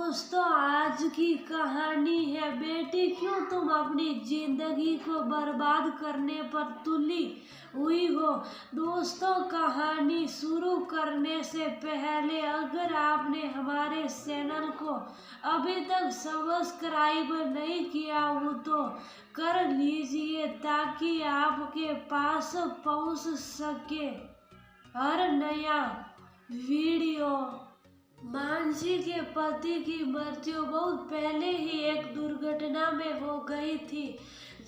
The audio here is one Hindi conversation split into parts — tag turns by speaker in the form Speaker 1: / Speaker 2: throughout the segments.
Speaker 1: दोस्तों, आज की कहानी है बेटी क्यों तुम अपनी जिंदगी को बर्बाद करने पर तुली हुई हो। दोस्तों, कहानी शुरू करने से पहले अगर आपने हमारे चैनल को अभी तक सब्सक्राइब नहीं किया हो तो कर लीजिए ताकि आपके पास पहुंच सके हर नया वीडियो। मानसी के पति की मृत्यु बहुत पहले ही एक दुर्घटना में हो गई थी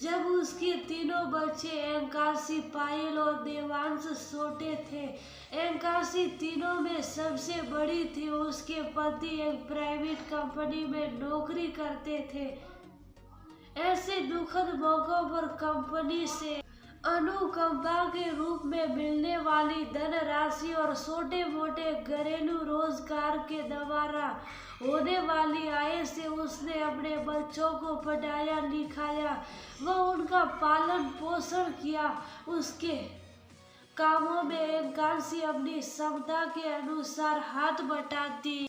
Speaker 1: जब उसके तीनों बच्चे एकांशी, पायल और देवांश छोटे थे। एकांशी तीनों में सबसे बड़ी थी। उसके पति एक प्राइवेट कंपनी में नौकरी करते थे। ऐसे दुखद मौकों पर कंपनी से अनुकंपा के रूप में मिलने वाली धनराशि और छोटे मोटे घरेलू रोजगार के द्वारा होने वाली आय से उसने अपने बच्चों को पढ़ाया लिखाया व उनका पालन पोषण किया। उसके कामों में एकांशी अपनी क्षमता के अनुसार हाथ बटाती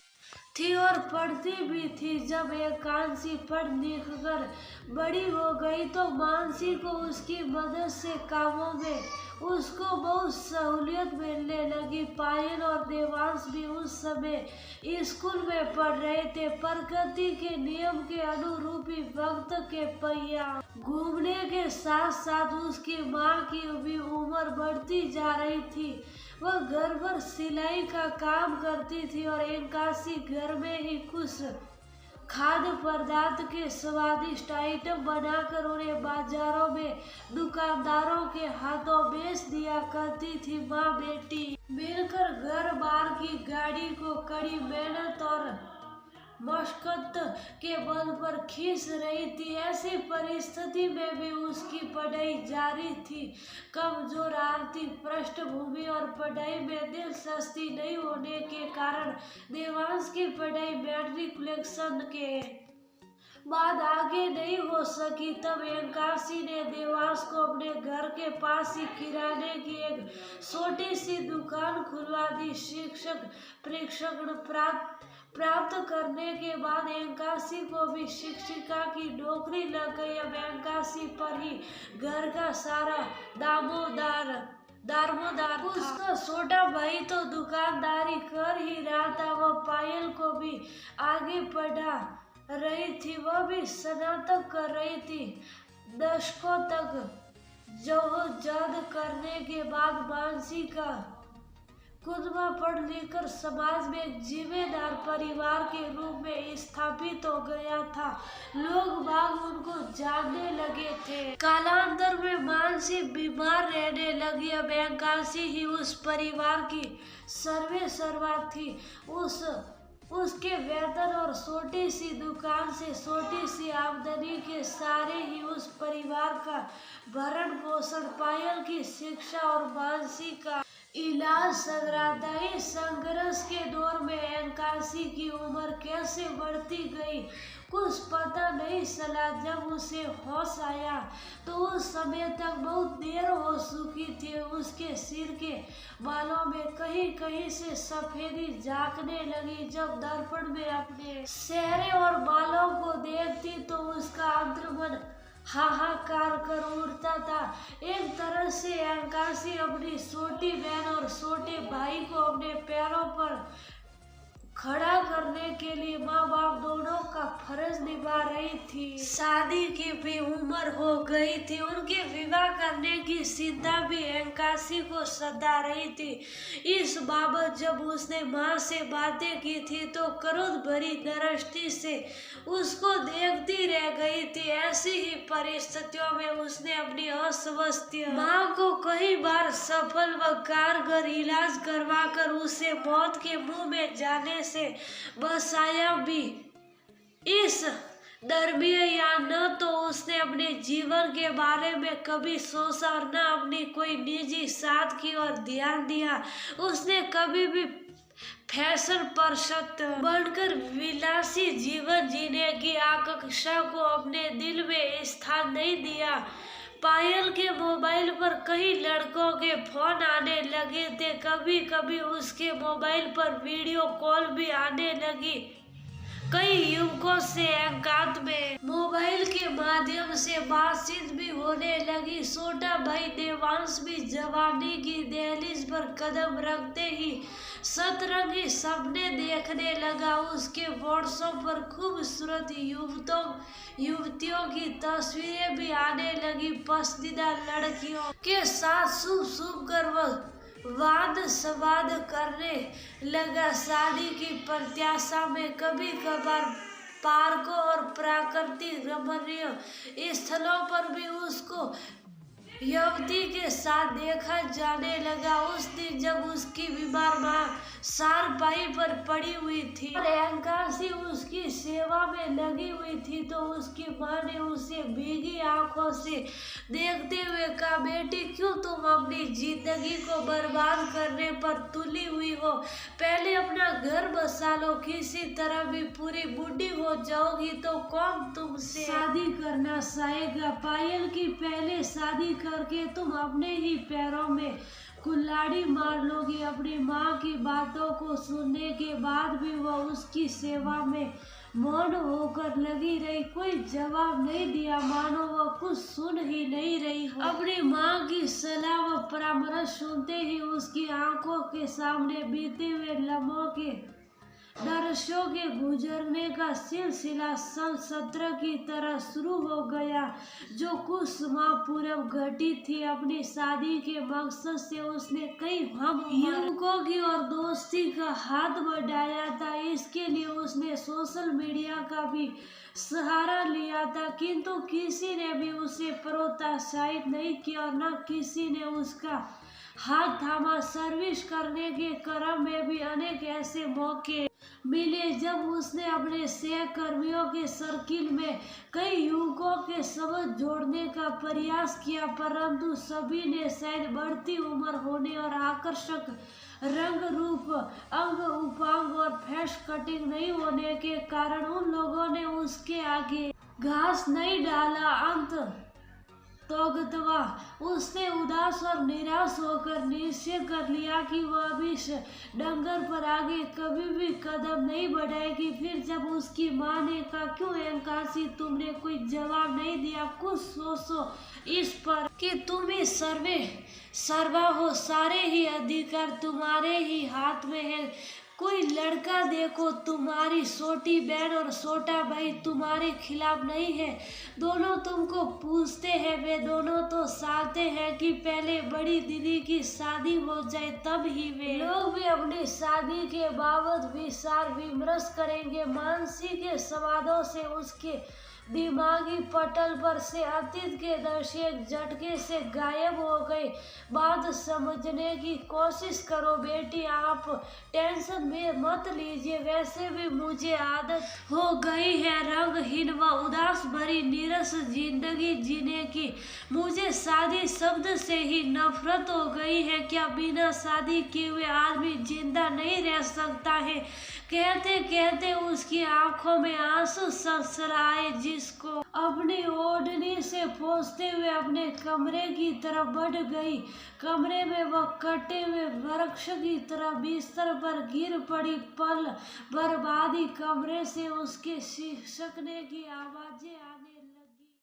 Speaker 1: थी और पढ़ती भी थी। जब एकांशी पढ़ लिख कर बड़ी हो गई तो मानसी को उसकी मदद से कामों में उसको बहुत सहूलियत मिलने लगी। पायल और देवांश भी उस समय स्कूल में पढ़ रहे थे। प्रकृति के नियम के अनुरूप ही वक्त के पहिया घूमने के साथ साथ उसकी माँ की भी उम्र बढ़ती जा रही थी। वह घर पर सिलाई का काम करती थी और एकांशी घर में ही कुछ खाद्य पदार्थ के स्वादिष्ट आइटम बनाकर उन्हें बाजारों में दुकानदारों के हाथों बेच दिया करती थी। माँ बेटी मिलकर घर बार की गाड़ी को कड़ी मेहनत और मशक्कत के बल पर खींच रही थी। ऐसी परिस्थिति में भी उसकी पढ़ाई जारी थी। कमजोर आर्थिक पृष्ठभूमि और पढ़ाई में दिलचस्पी नहीं होने के कारण देवांश की पढ़ाई मैट्रिकुलेशन के बाद आगे नहीं हो सकी। तब एकांशी ने देवांश को अपने घर के पास ही किराने की एक छोटी सी दुकान खुलवा दी। शिक्षक प्रशिक्षण प्राप्त करने के बाद एकांशी को भी शिक्षिका की नौकरी लग गई। अब एकांशी पर ही घर का सारा दारोमदार था। उसका छोटा भाई तो दुकानदारी कर ही रहा था। वह पायल को भी आगे पढ़ा रही थी। वह भी स्नातक कर रही थी। दशकों तक जद्दोजहद करने के बाद मानसी का खुदमा पढ़ लिखकर समाज में एक जिम्मेदार परिवार के रूप में स्थापित हो गया था। लोग बाग उनको जानने लगे थे। कालांतर में मानसी बीमार रहने लगी। अब एकांशी ही उस परिवार की सर्वा थी। उसके वेतन और छोटी सी दुकान से छोटी सी आमदनी के सारे ही उस परिवार का भरण पोषण, पायल की शिक्षा और मानसी का इलाज संग्रहता। इस संघर्ष के दौर में एकांशी की उम्र कैसे बढ़ती गई कुछ पता नहीं चला। जब उसे होश आया तो उस समय तक बहुत देर हो चुकी थी। उसके सिर के बालों में कहीं कहीं से सफेदी झांकने लगी। जब दर्पण में अपने चेहरे और बालों को देखती तो उसका अंतर्मन हाहाकार कर उठता था। एक तरह से एकांशी अपनी छोटी बहन और छोटे भाई को अपने पैरों पर खड़ा करने के लिए माँ बाप दोनों का फर्ज निभा रही थी। शादी की भी उम्र हो गई थी। उनके विवाह करने की चिंता भी एकांशी को सता रही थी। इस बाबत जब उसने माँ से बातें की थी तो क्रोध भरी दृष्टि से उसको देखती रह गई थी। ऐसी ही परिस्थितियों में उसने अपनी अस्वस्थ माँ को कई बार सफल व कारगर इलाज करवाकर उसे मौत के मुंह में जाने से बचाया भी। इस दरमियान न तो उसने अपने जीवन के बारे में कभी सोचा और न अपनी कोई निजी साथ की ओर ध्यान दिया। उसने कभी भी फैशन परस्त बनकर विलासी जीवन जीने की आकांक्षा को अपने दिल में स्थान नहीं दिया। पायल के मोबाइल पर कई लड़कों के फोन आने लगे थे। कभी कभी उसके मोबाइल पर वीडियो कॉल भी आने लगी। कई युवकों से एकांत में मोबाइल के माध्यम से बातचीत भी होने लगी। छोटा भाई देवांश भी जवानी की दहलीज पर कदम रखते ही सतरंगी सपने देखने लगा। उसके व्हाट्सएप पर खूबसूरत युवतियों की तस्वीरें भी आने लगी। पसंदीदा लड़कियों के साथ शुभ शुभ कर वह वाद संवाद करने लगा। शादी की प्रत्याशा में कभी कभार पार्कों और प्राकृतिक रमणीय स्थलों पर भी उसको युवती के साथ देखा जाने लगा। उस दिन जब उसकी बीमार मां चारपाई पर पड़ी हुई थी और एकांशी उसकी सेवा में लगी हुई थी, तो उसकी मां ने उसे भीगी आंखों से देखते हुए कहा, बेटी क्यों तुम अपनी जिंदगी को बर्बाद करने पर तुली हुई हो? पहले अपना घर बसा लो, किसी तरह भी पूरी बूढ़ी हो जाओगी तो कौन तुमसे शादी करना चाहेगा? पायल की पहले शादी करके तुम अपने ही पैरों में कुल्हाड़ी मार लोगी। अपनी माँ की बातों को सुनने के बाद भी वह उसकी सेवा में मौन होकर लगी रही। कोई जवाब नहीं दिया, मानो वह कुछ सुन ही नहीं रही हो। अपनी माँ की सलाह व परामर्श सुनते ही उसकी आंखों के सामने बीते हुए लम्हों के दृश्यों के गुजरने का सिलसिला सन 17 की तरह शुरू हो गया, जो कुछ माह पूर्व घटी थी। अपनी शादी के मकसद से उसने कई हम युवकों की और दोस्ती का हाथ बढ़ाया था। इसके लिए उसने सोशल मीडिया का भी सहारा लिया था, किंतु किसी ने भी उसे प्रोत्साहित नहीं किया और न किसी ने उसका हाथ थामा। सर्विस करने के क्रम में भी अनेक ऐसे मौके मिले जब उसने अपने सहकर्मियों के सर्किल में कई युवकों के समझ जोड़ने का प्रयास किया, परंतु सभी ने शायद बढ़ती उम्र होने और आकर्षक रंग रूप अंग उपांग और फेस कटिंग नहीं होने के कारण उन लोगों ने उसके आगे घास नहीं डाला। अंत तोगतवा उसने उदास और निराश होकर निश्चय कर लिया कि वह अभी इस डंगर पर आगे कभी भी कदम नहीं बढ़ाएगी। फिर जब उसकी माँ ने कहा, क्यों एकांशी तुमने कोई जवाब नहीं दिया? कुछ सोचो इस पर कि तुम ही सर्वा हो, सारे ही अधिकार तुम्हारे ही हाथ में है। कोई लड़का देखो, तुम्हारी छोटी बहन और छोटा भाई तुम्हारे खिलाफ नहीं है, दोनों तुमको पूछते हैं। वे दोनों तो चाहते हैं कि पहले बड़ी दीदी की शादी हो जाए, तब ही वे लोग भी अपनी शादी के बाबत विचार विमर्श करेंगे। मानसी के संवादों से उसके दिमागी पटल पर से अतीत के दृश्य एक झटके से गायब हो गए। बात समझने की कोशिश करो बेटी, आप टेंशन में मत लीजिए। वैसे भी मुझे आदत हो गई है रंगहीन व उदास भरी नीरस जिंदगी जीने की। मुझे शादी शब्द से ही नफरत हो गई है। क्या बिना शादी किए हुए आदमी जिंदा नहीं रह सकता है? कहते कहते उसकी आंखों में आंसू सरसराए, जिसको अपनी ओढ़नी से पोंछते हुए अपने कमरे की तरफ बढ़ गई। कमरे में वह कटे हुए वृक्ष की तरह बिस्तर पर गिर पड़ी। पल बर्बादी कमरे से उसके सिसकने की आवाजें